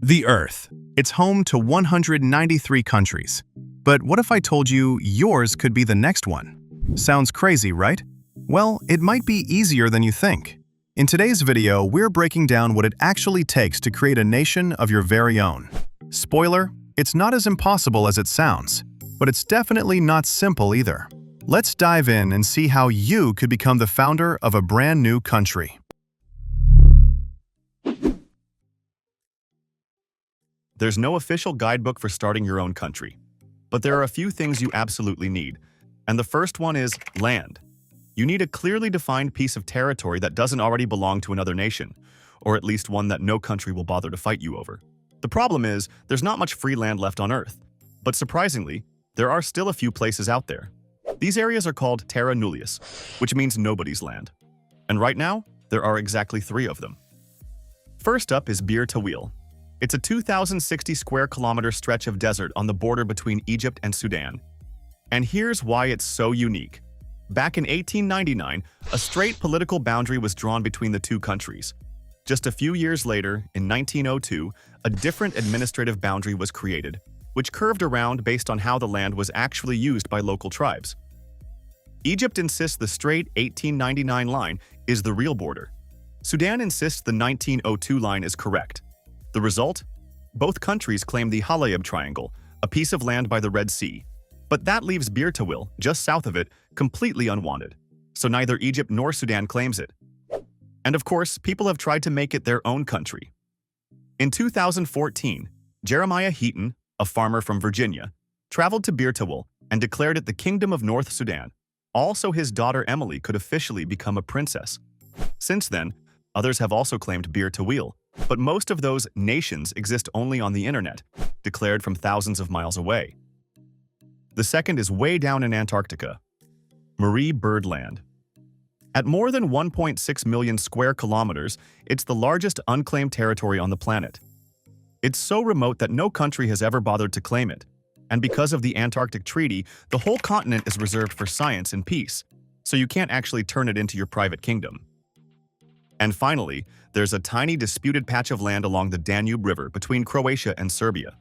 The Earth. It's home to 193 countries. But what if I told you yours could be the next one? Sounds crazy, right? Well, it might be easier than you think. In today's video, we're breaking down what it actually takes to create a nation of your very own. Spoiler, it's not as impossible as it sounds, but it's definitely not simple either. Let's dive in and see how you could become the founder of a brand new country. There's no official guidebook for starting your own country, but there are a few things you absolutely need. And the first one is land. You need a clearly defined piece of territory that doesn't already belong to another nation, or at least one that no country will bother to fight you over. The problem is, there's not much free land left on Earth, but surprisingly, there are still a few places out there. These areas are called terra nullius, which means nobody's land. And right now, there are exactly 3 of them. First up is Bir Tawil. It's a 2,060 square kilometer stretch of desert on the border between Egypt and Sudan. And here's why it's so unique. Back in 1899, a straight political boundary was drawn between the two countries. Just a few years later, in 1902, a different administrative boundary was created, which curved around based on how the land was actually used by local tribes. Egypt insists the straight 1899 line is the real border. Sudan insists the 1902 line is correct. The result? Both countries claim the Halayeb Triangle, a piece of land by the Red Sea. But that leaves Bir Tawil, just south of it, completely unwanted. So neither Egypt nor Sudan claims it. And of course, people have tried to make it their own country. In 2014, Jeremiah Heaton, a farmer from Virginia, traveled to Bir Tawil and declared it the Kingdom of North Sudan. Also, his daughter Emily could officially become a princess. Since then, others have also claimed Bir Tawil, but most of those nations exist only on the internet, declared from thousands of miles away. The second is way down in Antarctica, Marie Byrd Land. At more than 1.6 million square kilometers, it's the largest unclaimed territory on the planet. It's so remote that no country has ever bothered to claim it. And because of the Antarctic Treaty, the whole continent is reserved for science and peace, so you can't actually turn it into your private kingdom. And finally, there's a tiny disputed patch of land along the Danube River between Croatia and Serbia.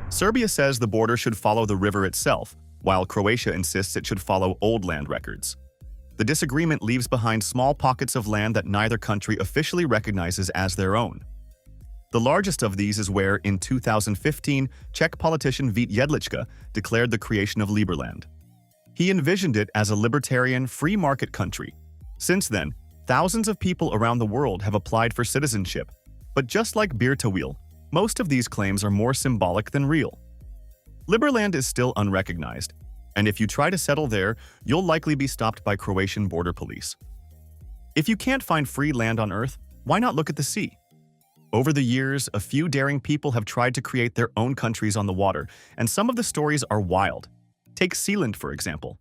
Serbia says the border should follow the river itself, while Croatia insists it should follow old land records. The disagreement leaves behind small pockets of land that neither country officially recognizes as their own. The largest of these is where, in 2015, Czech politician Vít Jedlička declared the creation of Liberland. He envisioned it as a libertarian, free market country. Since then, thousands of people around the world have applied for citizenship, but just like Bir Tawil, most of these claims are more symbolic than real. Liberland is still unrecognized, and if you try to settle there, you'll likely be stopped by Croatian border police. If you can't find free land on Earth, why not look at the sea? Over the years, a few daring people have tried to create their own countries on the water, and some of the stories are wild. Take Sealand, for example.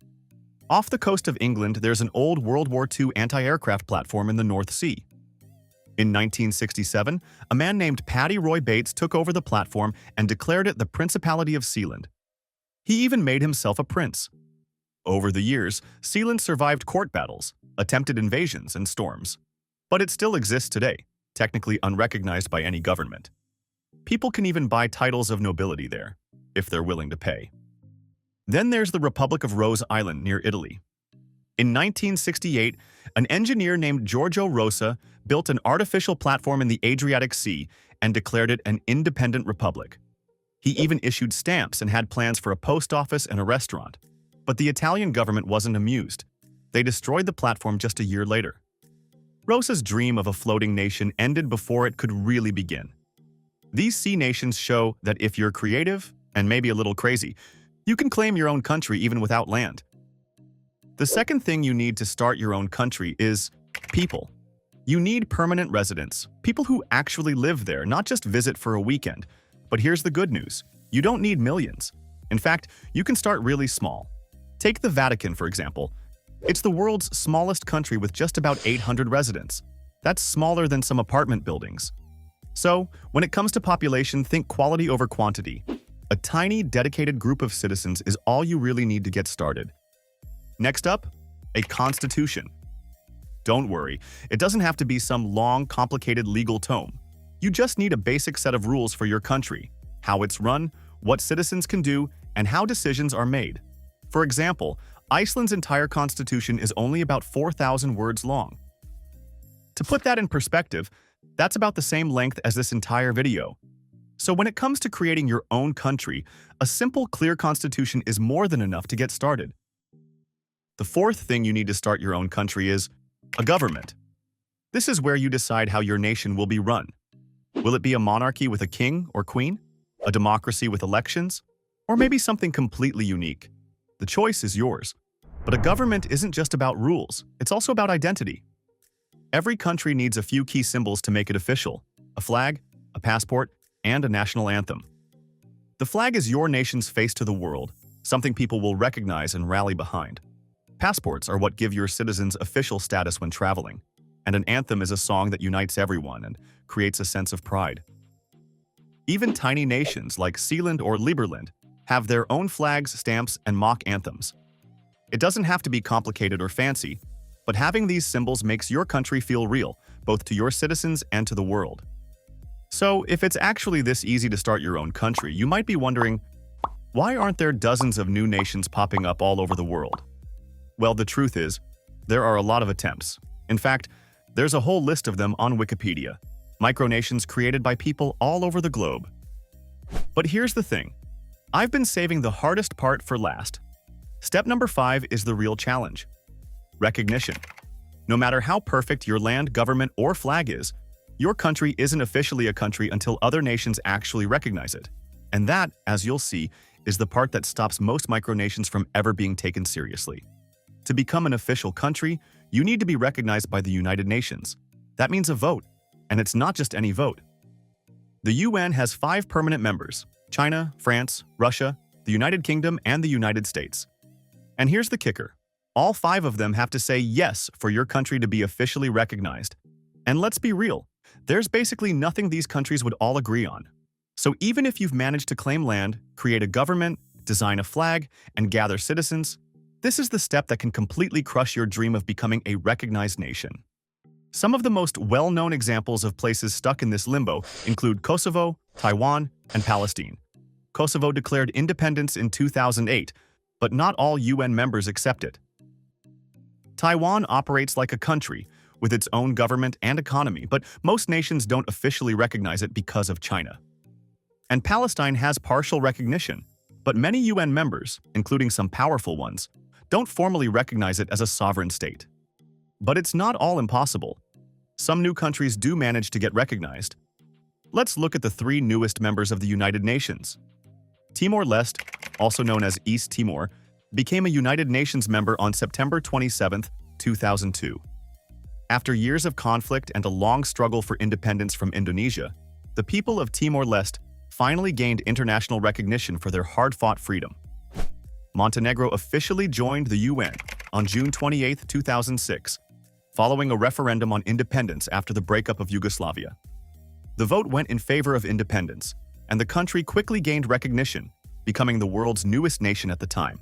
Off the coast of England, there's an old World War II anti-aircraft platform in the North Sea. In 1967, a man named Paddy Roy Bates took over the platform and declared it the Principality of Sealand. He even made himself a prince. Over the years, Sealand survived court battles, attempted invasions, and storms. But it still exists today, technically unrecognized by any government. People can even buy titles of nobility there, if they're willing to pay. Then there's the Republic of Rose Island near Italy. In 1968, an engineer named Giorgio Rosa built an artificial platform in the Adriatic Sea and declared it an independent republic. He even issued stamps and had plans for a post office and a restaurant. But the Italian government wasn't amused. They destroyed the platform just a year later. Rosa's dream of a floating nation ended before it could really begin. These sea nations show that if you're creative and maybe a little crazy, you can claim your own country even without land. The second thing you need to start your own country is people. You need permanent residents, people who actually live there, not just visit for a weekend. But here's the good news. You don't need millions. In fact, you can start really small. Take the Vatican, for example. It's the world's smallest country with just about 800 residents. That's smaller than some apartment buildings. So, when it comes to population, think quality over quantity. A tiny, dedicated group of citizens is all you really need to get started. Next up, a constitution. Don't worry, it doesn't have to be some long, complicated legal tome. You just need a basic set of rules for your country, how it's run, what citizens can do, and how decisions are made. For example, Iceland's entire constitution is only about 4,000 words long. To put that in perspective, that's about the same length as this entire video. So when it comes to creating your own country, a simple, clear constitution is more than enough to get started. The fourth thing you need to start your own country is a government. This is where you decide how your nation will be run. Will it be a monarchy with a king or queen? A democracy with elections? Or maybe something completely unique? The choice is yours. But a government isn't just about rules, it's also about identity. Every country needs a few key symbols to make it official: a flag, a passport, and a national anthem. The flag is your nation's face to the world, something people will recognize and rally behind. Passports are what give your citizens official status when traveling, and an anthem is a song that unites everyone and creates a sense of pride. Even tiny nations like Sealand or Liberland have their own flags, stamps, and mock anthems. It doesn't have to be complicated or fancy, but having these symbols makes your country feel real, both to your citizens and to the world. So, if it's actually this easy to start your own country, you might be wondering, why aren't there dozens of new nations popping up all over the world? Well, the truth is, there are a lot of attempts. In fact, there's a whole list of them on Wikipedia. Micronations created by people all over the globe. But here's the thing. I've been saving the hardest part for last. Step number 5 is the real challenge. Recognition. No matter how perfect your land, government, or flag is, your country isn't officially a country until other nations actually recognize it. And that, as you'll see, is the part that stops most micronations from ever being taken seriously. To become an official country, you need to be recognized by the United Nations. That means a vote, and it's not just any vote. The UN has 5 permanent members: China, France, Russia, the United Kingdom, and the United States. And here's the kicker. All 5 of them have to say yes for your country to be officially recognized. And let's be real, there's basically nothing these countries would all agree on. So even if you've managed to claim land, create a government, design a flag, and gather citizens, this is the step that can completely crush your dream of becoming a recognized nation. Some of the most well-known examples of places stuck in this limbo include Kosovo, Taiwan, and Palestine. Kosovo declared independence in 2008, but not all UN members accept it. Taiwan operates like a country, with its own government and economy, but most nations don't officially recognize it because of China. And Palestine has partial recognition, but many UN members, including some powerful ones, don't formally recognize it as a sovereign state. But it's not all impossible. Some new countries do manage to get recognized. Let's look at the 3 newest members of the United Nations. Timor-Leste, also known as East Timor, became a United Nations member on September 27, 2002. After years of conflict and a long struggle for independence from Indonesia, the people of Timor-Leste finally gained international recognition for their hard-fought freedom. Montenegro officially joined the UN on June 28, 2006, following a referendum on independence after the breakup of Yugoslavia. The vote went in favor of independence, and the country quickly gained recognition, becoming the world's newest nation at the time.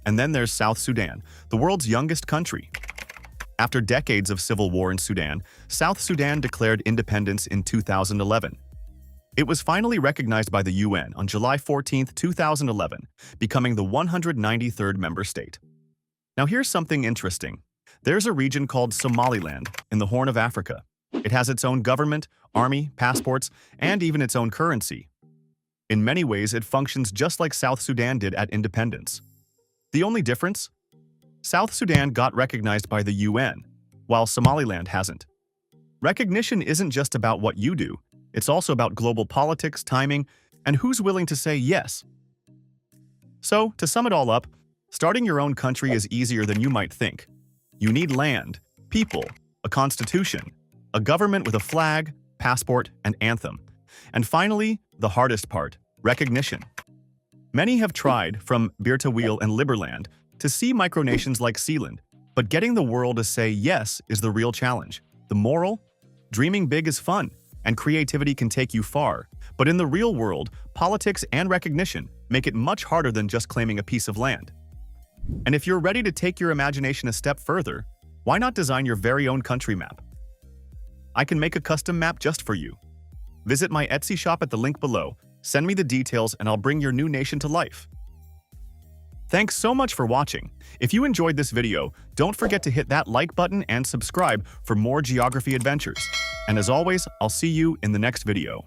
And then there's South Sudan, the world's youngest country. After decades of civil war in Sudan, South Sudan declared independence in 2011. It was finally recognized by the UN on July 14, 2011, becoming the 193rd member state. Now here's something interesting. There's a region called Somaliland in the Horn of Africa. It has its own government, army, passports, and even its own currency. In many ways, it functions just like South Sudan did at independence. The only difference? South Sudan got recognized by the UN, while Somaliland hasn't. Recognition isn't just about what you do, it's also about global politics, timing, and who's willing to say yes. So, to sum it all up, starting your own country is easier than you might think. You need land, people, a constitution, a government with a flag, passport, and anthem. And finally, the hardest part, recognition. Many have tried, from Beerta and Liberland, to see micronations like Sealand, but getting the world to say yes is the real challenge. The moral? Dreaming big is fun, and creativity can take you far. But in the real world, politics and recognition make it much harder than just claiming a piece of land. And if you're ready to take your imagination a step further, why not design your very own country map? I can make a custom map just for you. Visit my Etsy shop at the link below. Send me the details and I'll bring your new nation to life. Thanks so much for watching. If you enjoyed this video, don't forget to hit that like button and subscribe for more geography adventures. And as always, I'll see you in the next video.